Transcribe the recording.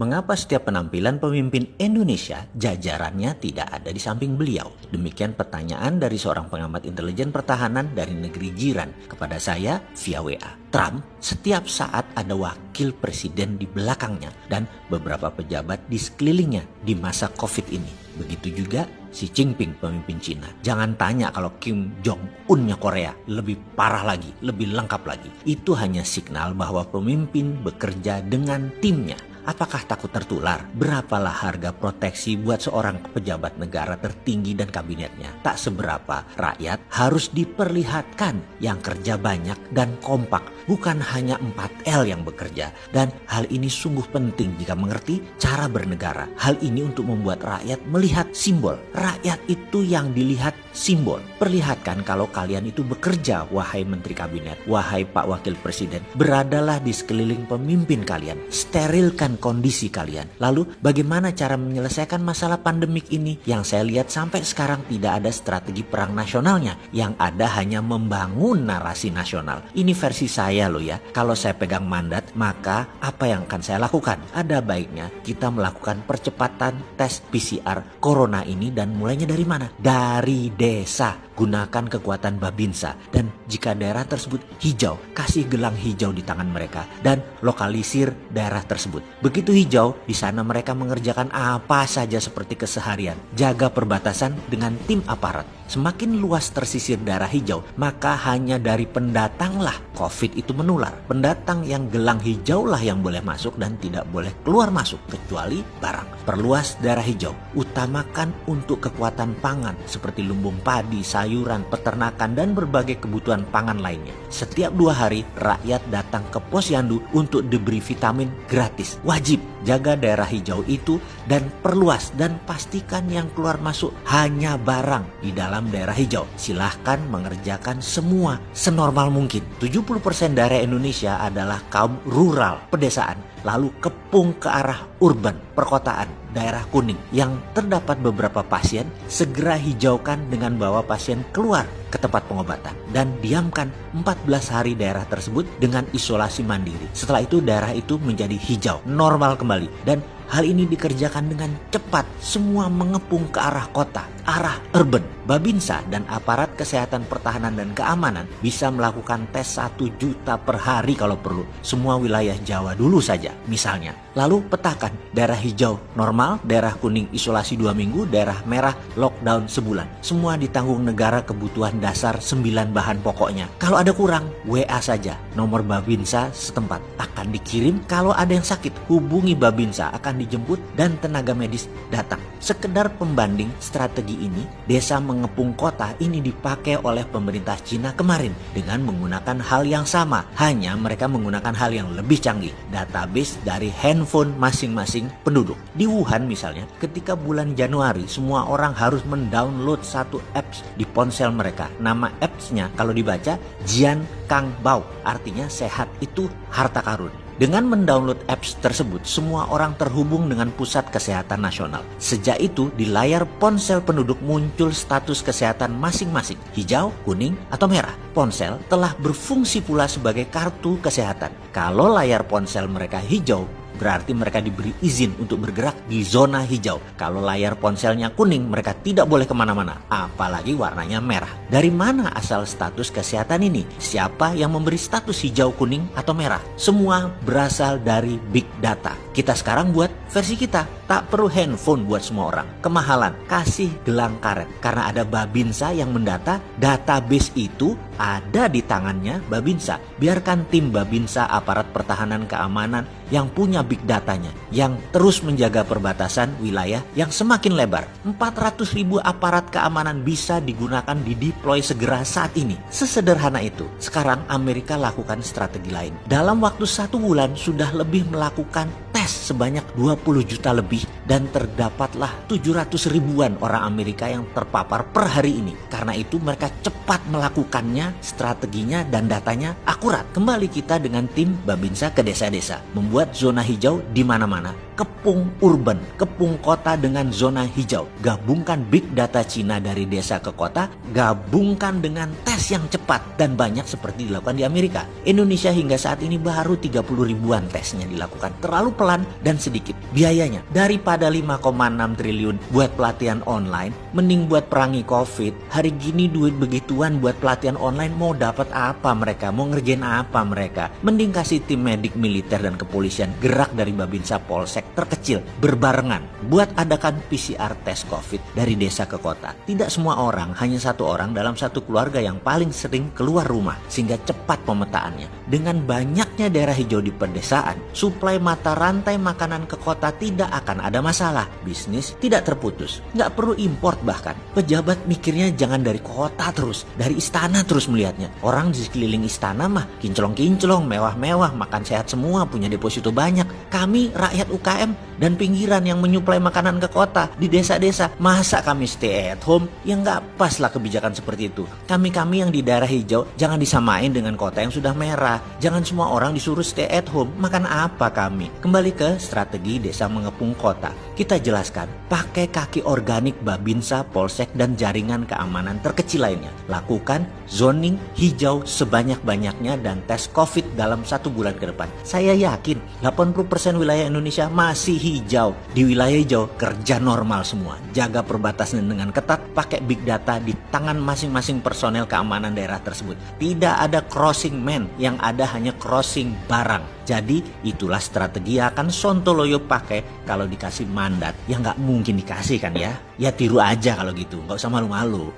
Mengapa setiap penampilan pemimpin Indonesia jajarannya tidak ada di samping beliau? Demikian pertanyaan dari seorang pengamat intelijen pertahanan dari negeri jiran kepada saya via WA. Trump setiap saat ada wakil presiden di belakangnya dan beberapa pejabat di sekelilingnya di masa COVID ini. Begitu juga Xi Jinping, pemimpin Cina. Jangan tanya kalau Kim Jong-unnya Korea lebih parah lagi, lebih lengkap lagi. Itu hanya signal bahwa pemimpin bekerja dengan timnya. Apakah takut tertular? Berapalah harga proteksi buat seorang pejabat negara tertinggi dan kabinetnya? Tak seberapa. Rakyat harus diperlihatkan yang kerja banyak dan kompak. Bukan hanya 4L yang bekerja. Dan hal ini sungguh penting jika mengerti cara bernegara. Hal ini untuk membuat rakyat melihat simbol. Rakyat itu yang dilihat simbol. Perlihatkan kalau kalian itu bekerja, wahai menteri kabinet, wahai Pak Wakil Presiden. Beradalah di sekeliling pemimpin kalian. Sterilkan kondisi kalian. Lalu bagaimana cara menyelesaikan masalah pandemik ini? Yang saya lihat sampai sekarang tidak ada strategi perang nasionalnya. Yang ada hanya membangun narasi nasional. Ini versi saya loh ya. Kalau saya pegang mandat, maka apa yang akan saya lakukan? Ada baiknya kita melakukan percepatan tes PCR corona ini, dan mulainya dari mana? Dari desa. Gunakan kekuatan Babinsa, dan jika daerah tersebut hijau, kasih gelang hijau di tangan mereka dan lokalisir daerah tersebut. Begitu hijau, di sana mereka mengerjakan apa saja seperti keseharian. Jaga perbatasan dengan tim aparat. Semakin luas tersisir daerah hijau, maka hanya dari pendatanglah COVID itu menular. Pendatang yang gelang hijau lah yang boleh masuk dan tidak boleh keluar masuk kecuali barang. Perluas daerah hijau. Utamakan untuk kekuatan pangan seperti lumbung padi, sayuran, peternakan, dan berbagai kebutuhan pangan lainnya. Setiap 2 hari, rakyat datang ke posyandu untuk diberi vitamin gratis. Wajib jaga daerah hijau itu dan perluas, dan pastikan yang keluar masuk hanya barang di dalam daerah hijau. Silahkan mengerjakan semua senormal mungkin. 70% daerah Indonesia adalah kaum rural, pedesaan. Lalu kepung ke arah urban, perkotaan, daerah kuning. Yang terdapat beberapa pasien, segera hijaukan dengan bawa pasien keluar ke tempat pengobatan. Dan diamkan 14 hari daerah tersebut dengan isolasi mandiri. Setelah itu daerah itu menjadi hijau, normal kembali. Dan hal ini dikerjakan dengan cepat. Semua mengepung ke arah kota, arah urban. Babinsa dan aparat kesehatan pertahanan dan keamanan bisa melakukan tes 1 juta per hari kalau perlu. Semua wilayah Jawa dulu saja misalnya. Lalu petakan daerah hijau normal, daerah kuning isolasi 2 minggu, daerah merah lockdown sebulan. Semua ditanggung negara, kebutuhan dasar 9 bahan pokoknya. Kalau ada kurang, WA saja. Nomor Babinsa setempat akan dikirim. Kalau ada yang sakit, hubungi Babinsa, akan dijemput dan tenaga medis datang. Sekedar pembanding strategi ini, desa mengepung kota ini dipakai oleh pemerintah Cina kemarin dengan menggunakan hal yang sama. Hanya mereka menggunakan hal yang lebih canggih, database dari handphone masing-masing penduduk. Di Wuhan misalnya, ketika bulan Januari, semua orang harus mendownload satu apps di ponsel mereka. Nama appsnya kalau dibaca Jian Kang Bao, artinya sehat itu harta karun. Dengan mendownload apps tersebut, semua orang terhubung dengan pusat kesehatan nasional. Sejak itu, di layar ponsel penduduk muncul status kesehatan masing-masing, hijau, kuning, atau merah. Ponsel telah berfungsi pula sebagai kartu kesehatan. Kalau layar ponsel mereka hijau, berarti mereka diberi izin untuk bergerak di zona hijau. Kalau layar ponselnya kuning, mereka tidak boleh kemana-mana, apalagi warnanya merah. Dari mana asal status kesehatan ini? Siapa yang memberi status hijau, kuning, atau merah? Semua berasal dari big data. Kita sekarang buat versi kita. Tak perlu handphone buat semua orang. Kemahalan, kasih gelang karet. Karena ada Babinsa yang mendata, database itu ada di tangannya Babinsa. Biarkan tim Babinsa, aparat pertahanan keamanan yang punya big datanya, yang terus menjaga perbatasan wilayah yang semakin lebar. 400.000 aparat keamanan bisa digunakan dideploy segera saat ini. Sesederhana itu. Sekarang Amerika lakukan strategi lain. Dalam waktu 1 bulan sudah lebih melakukan tes sebanyak 20 juta lebih, dan terdapatlah 700 ribuan orang Amerika yang terpapar per hari ini. Karena itu mereka cepat melakukannya, strateginya dan datanya akurat. Kembali kita dengan tim Babinsa ke desa-desa, membuat zona hijau di mana-mana. Kepung urban, kepung kota dengan zona hijau. Gabungkan big data Cina dari desa ke kota, gabungkan dengan tes yang cepat dan banyak seperti dilakukan di Amerika. Indonesia hingga saat ini baru 30 ribuan tesnya dilakukan. Terlalu pelan dan sedikit biayanya. Daripada 5,6 triliun buat pelatihan online, mending buat perangi COVID. Hari gini duit begituan buat pelatihan online mau dapat apa mereka? Mau ngerjain apa mereka? Mending kasih tim medik militer dan kepolisian gerak dari Babinsa Polsek terkecil berbarengan buat adakan PCR tes COVID dari desa ke kota. Tidak semua orang, hanya satu orang dalam satu keluarga yang paling sering keluar rumah sehingga cepat pemetaannya. Dengan banyaknya daerah hijau di pedesaan, suplai mata rantai makanan ke kota tidak akan ada masalah. Bisnis tidak terputus, nggak perlu import bahkan. Pejabat mikirnya jangan dari kota terus, dari istana terus melihatnya. Orang di sekeliling istana mah kinclong-kinclong, mewah-mewah, makan sehat semua, punya deposito banyak. Kami rakyat UKM dan pinggiran yang menyuplai makanan ke kota di desa-desa, masa kami stay at home? Ya nggak pas lah kebijakan seperti itu. Kami yang di daerah hijau jangan disamain dengan kota yang sudah merah. Jangan semua orang disuruh stay at home. Makan apa kami? Kembali ke strategi desa mengepung kota. Kita jelaskan, pakai kaki organik Babinsa, Polsek, dan jaringan keamanan terkecil lainnya. Lakukan zoning hijau sebanyak-banyaknya dan tes COVID dalam 1 bulan ke depan. Saya yakin 80% wilayah Indonesia masih hijau. Di wilayah hijau kerja normal semua. Jaga perbatasan dengan ketat, pakai big data di tangan masing-masing personel keamanan daerah tersebut. Tidak ada crossing man, yang ada hanya crossing barang. Jadi itulah strategi yang akan Sontoloyo pakai kalau dikasih mandat. Ya nggak mungkin dikasih kan ya. Ya tiru aja kalau gitu, nggak usah malu-malu.